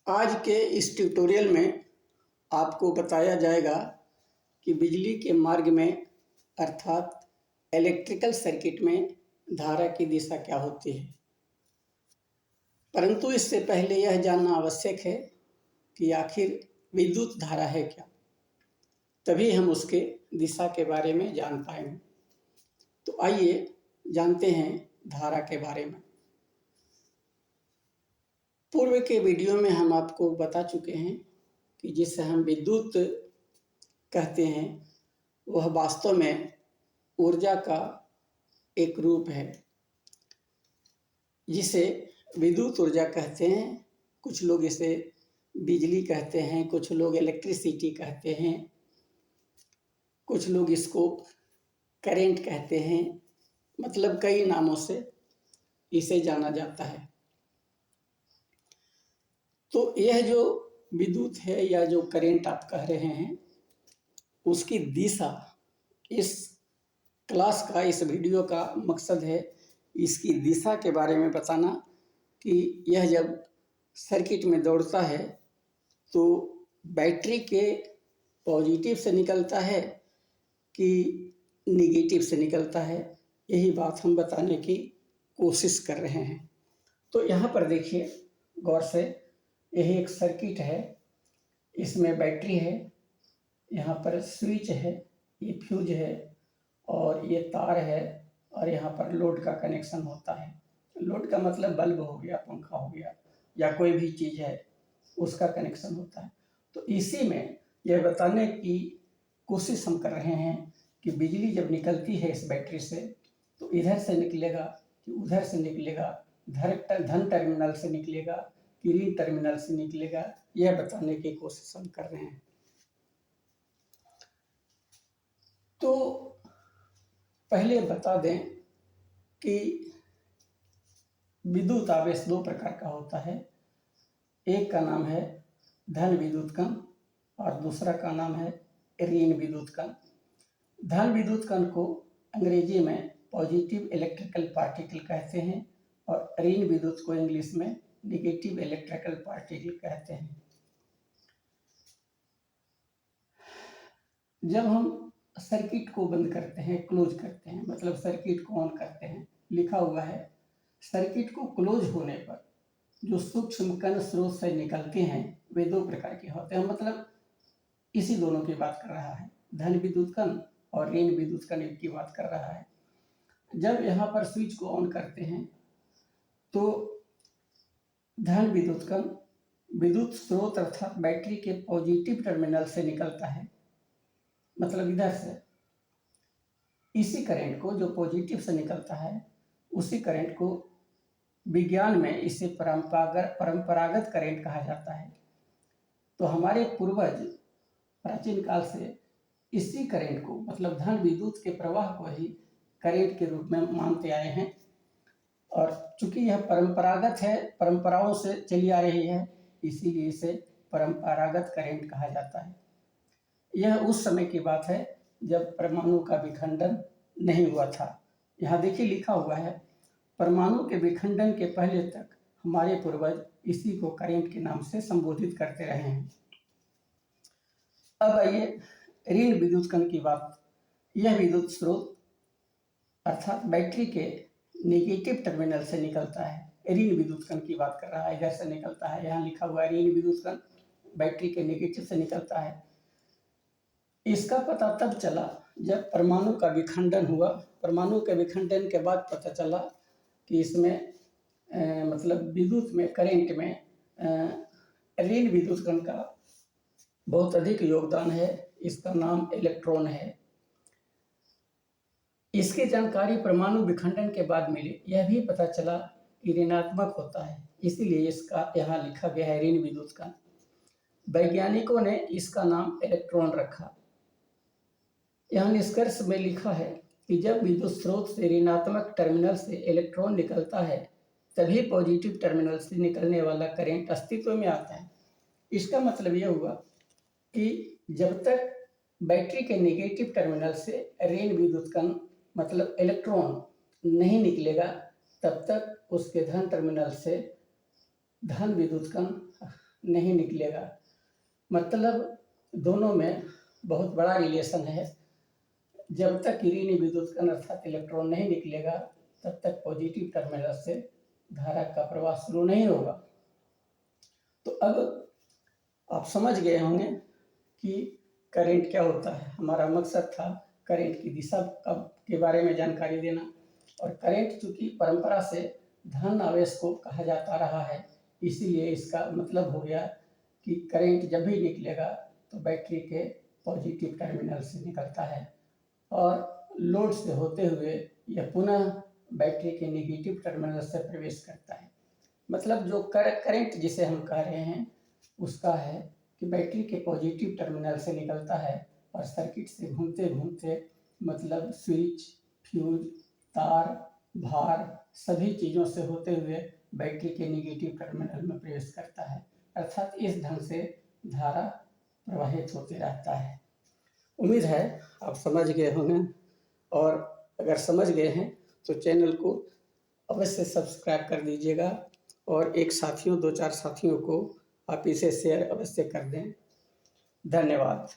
आज के इस ट्यूटोरियल में आपको बताया जाएगा कि बिजली के मार्ग में अर्थात इलेक्ट्रिकल सर्किट में धारा की दिशा क्या होती है। परंतु इससे पहले यह जानना आवश्यक है कि आखिर विद्युत धारा है क्या, तभी हम उसके दिशा के बारे में जान पाएंगे। तो आइए जानते हैं धारा के बारे में। पूर्व के वीडियो में हम आपको बता चुके हैं कि जिसे हम विद्युत कहते हैं वह वास्तव में ऊर्जा का एक रूप है जिसे विद्युत ऊर्जा कहते हैं। कुछ लोग इसे बिजली कहते हैं, कुछ लोग इलेक्ट्रिसिटी कहते हैं, कुछ लोग इसको करंट कहते हैं। मतलब कई नामों से इसे जाना जाता है। तो यह जो विद्युत है या जो करंट आप कह रहे हैं, उसकी दिशा इस क्लास का, इस वीडियो का मकसद है इसकी दिशा के बारे में बताना कि यह जब सर्किट में दौड़ता है तो बैटरी के पॉजिटिव से निकलता है कि निगेटिव से निकलता है। यही बात हम बताने की कोशिश कर रहे हैं। तो यहाँ पर देखिए गौर से, यही एक सर्किट है, इसमें बैटरी है, यहाँ पर स्विच है, ये फ्यूज है और ये तार है और यहाँ पर लोड का कनेक्शन होता है। लोड का मतलब बल्ब हो गया, पंखा हो गया या कोई भी चीज़ है उसका कनेक्शन होता है। तो इसी में यह बताने की कोशिश हम कर रहे हैं कि बिजली जब निकलती है इस बैटरी से तो इधर से निकलेगा कि उधर से निकलेगा, धन टर्मिनल से निकलेगा कि ऋण टर्मिनल से निकलेगा, यह बताने की कोशिश हम कर रहे हैं। तो पहले बता दें कि विद्युत आवेश दो प्रकार का होता है। एक का नाम है धन विद्युत कण और दूसरा का नाम है ऋण विद्युत कण। धन विद्युत कण को अंग्रेजी में पॉजिटिव इलेक्ट्रिकल पार्टिकल कहते हैं और ऋण विद्युत को इंग्लिश में नेगेटिव इलेक्ट्रिकल पार्टिकल कहते हैं। जब हम सर्किट को बंद करते हैं, क्लोज करते हैं, मतलब सर्किट को ऑन करते हैं, लिखा हुआ है सर्किट को क्लोज होने पर जो सूक्ष्म कण स्रोत से निकलते हैं वे दो प्रकार के होते हैं। मतलब इसी दोनों की बात कर रहा है, धन विद्युत कण और ऋण विद्युत कण की बात कर रहा है। जब यहाँ पर स्विच को ऑन करते हैं तो धन विद्युत कण विद्युत स्रोत अर्थात बैटरी के पॉजिटिव टर्मिनल से निकलता है, मतलब इधर से। इसी करंट को जो पॉजिटिव से निकलता है उसी करंट को विज्ञान में इसे परंपरागत करंट कहा जाता है। तो हमारे पूर्वज प्राचीन काल से इसी करंट को, मतलब धन विद्युत के प्रवाह को ही करंट के रूप में मानते आए हैं। और चूंकि यह परंपरागत है, परंपराओं से चली आ रही है, इसीलिए इसे परंपरागत करंट कहा जाता है। यह उस समय की बात है जब परमाणु का विखंडन नहीं हुआ था। यहाँ देखिए लिखा हुआ है, परमाणु के विखंडन के पहले तक हमारे पूर्वज इसी को करंट के नाम से संबोधित करते रहे हैं। अब आइए ऋण विद्युत कण की बात। यह विद्युत स्रोत अर्थात बैटरी के नेगेटिव टर्मिनल से निकलता है। ऋण विद्युत कण की बात कर रहा है, इधर से निकलता है, यहाँ लिखा हुआ है ऋण विद्युत कण बैटरी के नेगेटिव से निकलता है। इसका पता तब चला जब परमाणु का विखंडन हुआ। परमाणु के विखंडन के बाद पता चला कि इसमें मतलब विद्युत में, करंट में ऋण विद्युत कण का बहुत अधिक योगदान है। इसका नाम इलेक्ट्रॉन है। इसकी जानकारी परमाणु विखंडन के बाद मिली। यह भी पता चला कि ऋणात्मक होता है, इसीलिए इसका यहाँ लिखा गया है ऋण विद्युत कण। वैज्ञानिकों ने इसका नाम इलेक्ट्रॉन रखा। यहाँ निष्कर्ष में लिखा है कि जब विद्युत स्रोत से ऋणात्मक टर्मिनल से इलेक्ट्रॉन निकलता है तभी पॉजिटिव टर्मिनल से निकलने वाला करंट अस्तित्व में आता है। इसका मतलब यह हुआ कि जब तक बैटरी के नेगेटिव टर्मिनल से ऋण विद्युत कण मतलब इलेक्ट्रॉन नहीं निकलेगा तब तक उसके धन टर्मिनल से धन विद्युत कण नहीं निकलेगा। मतलब दोनों में बहुत बड़ा रिलेशन है। जब तक ऋण विद्युत कण अर्थात इलेक्ट्रॉन नहीं निकलेगा, तब तक पॉजिटिव टर्मिनल से धारा का प्रवाह शुरू नहीं होगा। तो अब आप समझ गए होंगे कि करंट क्या होता है। हमारा मकसद था करंट की दिशा के बारे में जानकारी देना। और करंट चूंकि परंपरा से धन आवेश को कहा जाता रहा है, इसीलिए इसका मतलब हो गया कि करंट जब भी निकलेगा तो बैटरी के पॉजिटिव टर्मिनल से निकलता है और लोड से होते हुए यह पुनः बैटरी के नेगेटिव टर्मिनल से प्रवेश करता है। मतलब जो करंट जिसे हम कह रहे हैं उसका है कि बैटरी के पॉजिटिव टर्मिनल से निकलता है और सर्किट से घूमते घूमते मतलब स्विच, फ्यूज, तार, भार सभी चीज़ों से होते हुए बैटरी के नेगेटिव टर्मिनल में प्रवेश करता है। अर्थात इस ढंग से धारा प्रवाहित होते रहता है। उम्मीद है आप समझ गए होंगे, और अगर समझ गए हैं तो चैनल को अवश्य सब्सक्राइब कर दीजिएगा और एक साथियों 2-4 साथियों को आप इसे शेयर अवश्य कर दें। धन्यवाद।